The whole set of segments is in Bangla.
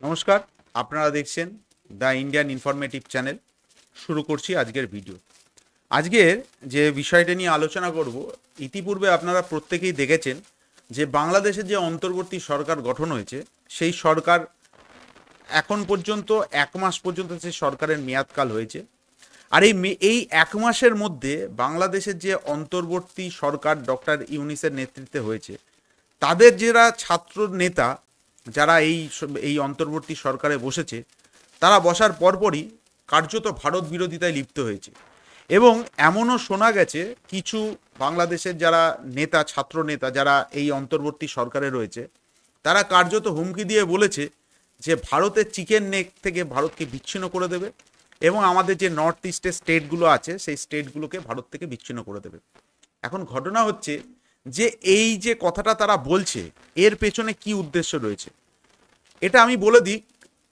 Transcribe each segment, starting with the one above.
নমস্কার, আপনারা দেখছেন দ্য ইন্ডিয়ান ইনফরমেটিভ চ্যানেল। শুরু করছি আজকের ভিডিও। আজকের যে বিষয়টা নিয়ে আলোচনা করব, ইতিপূর্বে আপনারা প্রত্যেকেই দেখেছেন যে বাংলাদেশে যে অন্তর্বর্তী সরকার গঠন হয়েছে, সেই সরকার এখন পর্যন্ত 1 মাস পর্যন্ত সেই সরকারের মেয়াদকাল হয়েছে। আর এই 1 মাসের মধ্যে বাংলাদেশের যে অন্তর্বর্তী সরকার ডক্টর ইউনূসের নেতৃত্বে হয়েছে, তাদের যারা ছাত্র নেতা যারা এই অন্তর্বর্তী সরকারে বসেছে, তারা বসার পরপরই কার্যত ভারত বিরোধিতায় লিপ্ত হয়েছে। এবং এমনও শোনা গেছে কিছু বাংলাদেশের যারা নেতা, ছাত্র নেতা যারা এই অন্তর্বর্তী সরকারে রয়েছে, তারা কার্যত হুমকি দিয়ে বলেছে যে ভারতের চিকেন নেক থেকে ভারতকে বিচ্ছিন্ন করে দেবে এবং আমাদের যে নর্থ ইস্টের স্টেটগুলো আছে সেই স্টেটগুলোকে ভারত থেকে বিচ্ছিন্ন করে দেবে। এখন ঘটনা হচ্ছে যে এই যে কথাটা তারা বলছে, এর পেছনে কি উদ্দেশ্য রয়েছে এটা আমি বলে দিই।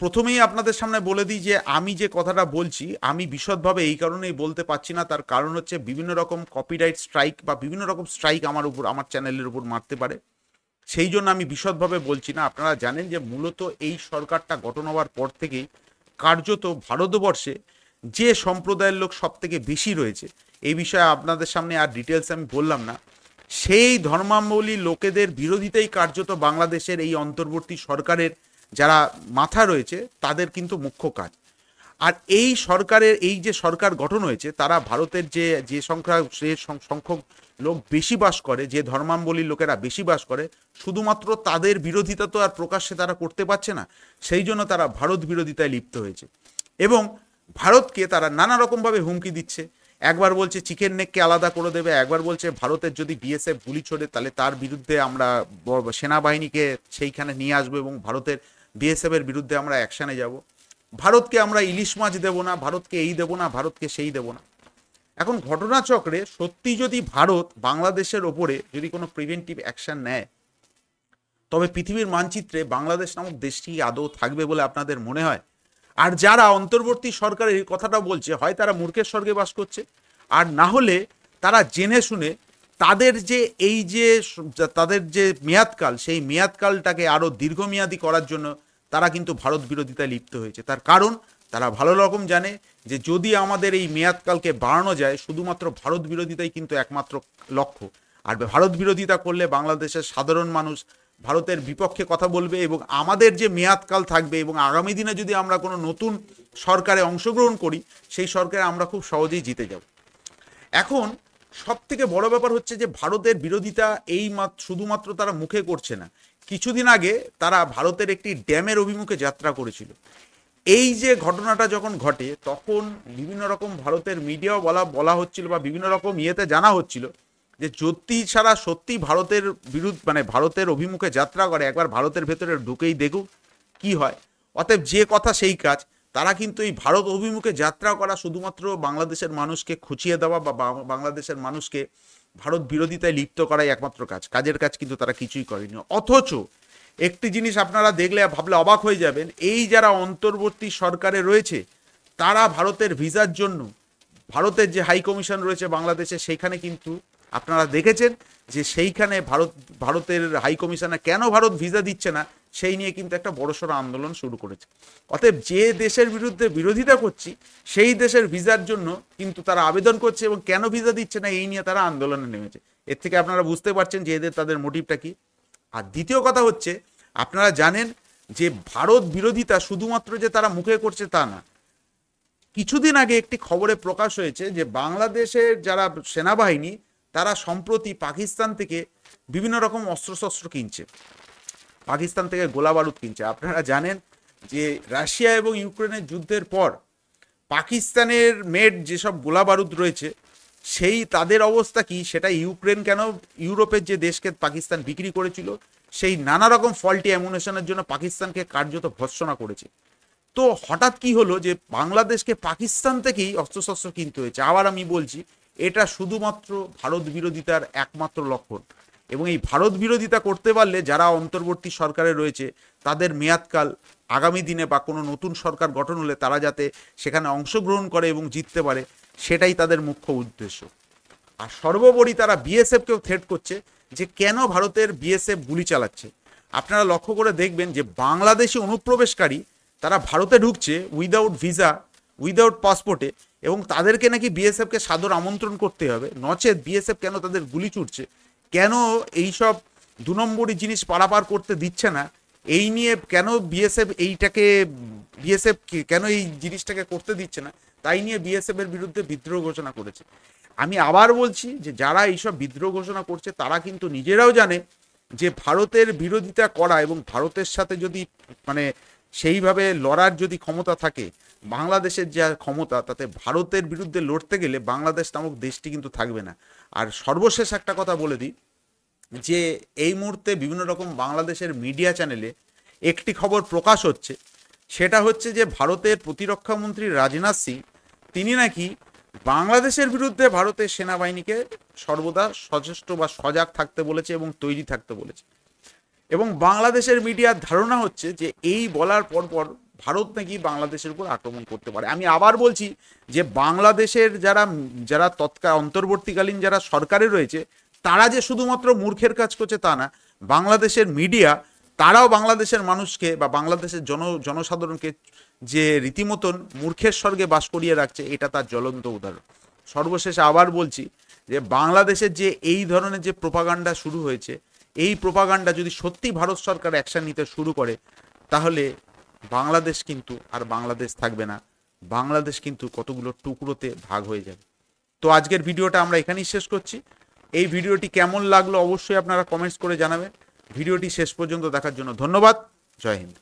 প্রথমেই আপনাদের সামনে বলে দিই যে আমি যে কথাটা বলছি, আমি বিশদভাবে এই কারণেই বলতে পারছি না। তার কারণ হচ্ছে বিভিন্ন রকম কপিরাইট স্ট্রাইক বা বিভিন্ন রকম স্ট্রাইক আমার চ্যানেলের উপর মারতে পারে, সেই জন্য আমি বিশদভাবে বলছি না। আপনারা জানেন যে মূলত এই সরকারটা গঠন হওয়ার পর থেকেই কার্যত ভারতবর্ষে যে সম্প্রদায়ের লোক সব থেকে বেশি রয়েছে, এই বিষয়ে আপনাদের সামনে আর ডিটেলস আমি বললাম না, সেই ধর্মাবলী লোকেদের বিরোধিতাই কার্যত বাংলাদেশের এই অন্তর্বর্তী সরকারের যারা মাথা রয়েছে তাদের কিন্তু মুখ্য কাজ। আর এই সরকারের এই যে সরকার গঠন হয়েছে, তারা ভারতের যে সংখ্যক লোক বেশি বাস করে, যে ধর্মাবলীর লোকেরা বেশি বাস করে, শুধুমাত্র তাদের বিরোধিতা তো আর প্রকাশ্যে তারা করতে পারছে না, সেই জন্য তারা ভারত বিরোধিতায় লিপ্ত হয়েছে এবং ভারতকে তারা নানা রকমভাবে হুমকি দিচ্ছে। একবার বলছে চিকেন নেককে আলাদা করে দেবে, একবার বলছে ভারতের যদি বিএসএফ গুলি ছোড়ে তাহলে তার বিরুদ্ধে আমরা সেনাবাহিনীকে সেইখানে নিয়ে আসবো এবং ভারতের বিএসএফের বিরুদ্ধে আমরা অ্যাকশানে যাব। ভারতকে আমরা ইলিশ মাছ দেবো না, ভারতকে এই দেবো না, ভারতকে সেই দেবো না। এখন ঘটনাচক্রে সত্যি যদি ভারত বাংলাদেশের ওপরে যদি কোনো প্রিভেন্টিভ অ্যাকশন নেয়, তবে পৃথিবীর মানচিত্রে বাংলাদেশ নামক দেশটি আদৌ থাকবে বলে আপনাদের মনে হয়? আর যারা অন্তর্বর্তী সরকারের এই কথাটা বলছে, হয় তারা মূর্খের স্বর্গে বাস করছে, আর না হলে তারা জেনে শুনে তাদের যে মেয়াদকাল, সেই মেয়াদকালটাকে আরও দীর্ঘমেয়াদী করার জন্য তারা কিন্তু ভারত বিরোধিতায় লিপ্ত হয়েছে। তার কারণ তারা ভালো রকম জানে যে যদি আমাদের এই মেয়াদকালকে বাড়ানো যায়, শুধুমাত্র ভারত বিরোধিতাই কিন্তু একমাত্র লক্ষ্য। আর ভারত বিরোধিতা করলে বাংলাদেশের সাধারণ মানুষ ভারতের বিপক্ষে কথা বলবে এবং আমাদের যে মেয়াদকাল থাকবে এবং আগামী দিনে যদি আমরা কোনো নতুন সরকারে অংশগ্রহণ করি, সেই সরকারে আমরা খুব সহজেই জিতে যাব। এখন সব থেকে বড় ব্যাপার হচ্ছে যে ভারতের বিরোধিতা শুধুমাত্র তারা মুখে করছে না। কিছুদিন আগে তারা ভারতের একটি ড্যামের অভিমুখে যাত্রা করেছিল। এই যে ঘটনাটা যখন ঘটে, তখন বিভিন্ন রকম ভারতের মিডিয়াও বলা হচ্ছিল বা বিভিন্ন রকম জানা হচ্ছিল যে যদি সারা সত্যি ভারতের ভারতের অভিমুখে যাত্রা করে, একবার ভারতের ভেতরে ঢুকেই দেখুক কি হয়। অতএব যে কথা সেই কাজ। তারা কিন্তু এই ভারত অভিমুখে যাত্রা করা শুধুমাত্র বাংলাদেশের মানুষকে খুঁচিয়ে দেওয়া বা বাংলাদেশের মানুষকে ভারত বিরোধিতায় লিপ্ত করাই একমাত্র কাজের কাজ কিন্তু তারা কিছুই করেনি। অথচ একটি জিনিস আপনারা দেখলে ভাবলে অবাক হয়ে যাবেন, এই যারা অন্তর্বর্তী সরকারে রয়েছে তারা ভারতের ভিসার জন্য ভারতের যে হাই কমিশন রয়েছে বাংলাদেশে, সেইখানে কিন্তু আপনারা দেখেছেন যে সেইখানে ভারতের হাই কমিশনে কেন ভারত ভিসা দিচ্ছে না, সেই নিয়ে কিন্তু একটা বড়সড় আন্দোলন শুরু করেছে। অতএব যে দেশের বিরুদ্ধে বিরোধিতা করছি, সেই দেশের ভিসার জন্য কিন্তু তারা আবেদন করছে এবং কেন ভিসা দিচ্ছে না এই নিয়ে তারা আন্দোলনে নেমেছে। এর থেকে আপনারা বুঝতে পারছেন যে তাদের মোটিভটা কি। আর দ্বিতীয় কথা হচ্ছে, আপনারা জানেন যে ভারত বিরোধিতা শুধুমাত্র যে তারা মুখে করছে তা না। কিছুদিন আগে একটি খবরে প্রকাশ হয়েছে যে বাংলাদেশের যারা সেনাবাহিনী তারা সম্প্রতি পাকিস্তান থেকে বিভিন্ন রকম অস্ত্রশস্ত্র কিনছে, পাকিস্তান থেকে গোলা বারুদ কিনছে। আপনারা জানেন যে রাশিয়া এবং ইউক্রেনের যুদ্ধের পর পাকিস্তানের মেড যেসব গোলা বারুদ রয়েছে, সেই তাদের অবস্থা কি সেটা ইউক্রেন কেন ইউরোপের যে দেশকে পাকিস্তান বিক্রি করেছিল, সেই নানা রকম ফল্টি অ্যামুনেশনের জন্য পাকিস্তানকে কার্যত ভর্ৎসনা করেছে। তো হঠাৎ কি হলো যে বাংলাদেশকে পাকিস্তান থেকেই অস্ত্রশস্ত্র কিনতে হয়েছে। আবার আমি বলছি, এটা শুধুমাত্র ভারত বিরোধিতার একমাত্র লক্ষণ। এবং এই ভারত বিরোধিতা করতে পারলে যারা অন্তর্বর্তী সরকারে রয়েছে তাদের মেয়াদকাল আগামী দিনে বা কোনো নতুন সরকার গঠন হলে তারা যাতে সেখানে অংশগ্রহণ করে এবং জিততে পারে, সেটাই তাদের মুখ্য উদ্দেশ্য। আর সর্বোপরি তারা বিএসএফকেও থ্রেট করছে যে কেন ভারতের বিএসএফ গুলি চালাচ্ছে। আপনারা লক্ষ্য করে দেখবেন যে বাংলাদেশি অনুপ্রবেশকারী তারা ভারতে ঢুকছে উইদাউট ভিসা, উইদাউট পাসপোর্টে, এবং তাদেরকে নাকি বিএসএফকে সাদর আমন্ত্রণ করতে হবে, নচেত বিএসএফ কেন তাদের গুলি ছুটছে, কেন এইসব 2 নম্বরই জিনিস পারাপার করতে দিচ্ছে না, এই নিয়ে কেন বিএসএফ কেন এই জিনিসটাকে করতে দিচ্ছে না, তাই নিয়ে বিএসএফ এর বিরুদ্ধে বিদ্রোহ ঘোষণা করেছে। আমি আবার বলছি যে যারা এইসব বিদ্রোহ ঘোষণা করছে তারা কিন্তু নিজেরাও জানে যে ভারতের বিরোধিতা করা এবং ভারতের সাথে যদি মানে সেইভাবে লড়ার যদি ক্ষমতা থাকে, বাংলাদেশের যা ক্ষমতা, তাতে ভারতের বিরুদ্ধে লড়তে গেলে বাংলাদেশ নামক দেশটি কিন্তু থাকবে না। আর সর্বশেষ একটা কথা বলে দিই যে এই মুহূর্তে বিভিন্ন রকম বাংলাদেশের মিডিয়া চ্যানেলে একটি খবর প্রকাশ হচ্ছে, সেটা হচ্ছে যে ভারতের প্রতিরক্ষা মন্ত্রী রাজনাথ সিং তিনি নাকি বাংলাদেশের বিরুদ্ধে ভারতের সেনাবাহিনীকে সর্বদা সচেষ্ট বা সজাগ থাকতে বলেছে এবং তৈরি থাকতে বলেছে। এবং বাংলাদেশের মিডিয়ার ধারণা হচ্ছে যে এই বলার পরপর ভারত নাকি বাংলাদেশের উপর আক্রমণ করতে পারে। আমি আবার বলছি যে বাংলাদেশের যারা অন্তর্বর্তীকালীন যারা সরকারে রয়েছে তারা যে শুধুমাত্র মূর্খের কাজ করছে তা না, বাংলাদেশের মিডিয়া তারাও বাংলাদেশের মানুষকে বা বাংলাদেশের জনসাধারণকে যে রীতিমতন মূর্খের স্বর্গে বাস করিয়ে রাখছে, এটা তার জ্বলন্ত উদাহরণ। সর্বশেষে আবার বলছি যে বাংলাদেশের যে এই ধরনের যে প্রোপাগান্ডা শুরু হয়েছে, এই প্রোপাগান্ডা যদি সত্যি ভারত সরকার অ্যাকশন নিতে শুরু করে, তাহলে বাংলাদেশ কিন্তু আর বাংলাদেশ থাকবে না, বাংলাদেশ কিন্তু কতগুলো টুকরোতে ভাগ হয়ে যাবে। তো আজকের ভিডিওটা আমরা এখানেই শেষ করছি। এই ভিডিওটি কেমন লাগলো অবশ্যই আপনারা কমেন্টস করে জানাবেন। ভিডিওটি শেষ পর্যন্ত দেখার জন্য ধন্যবাদ। জয় হিন্দ।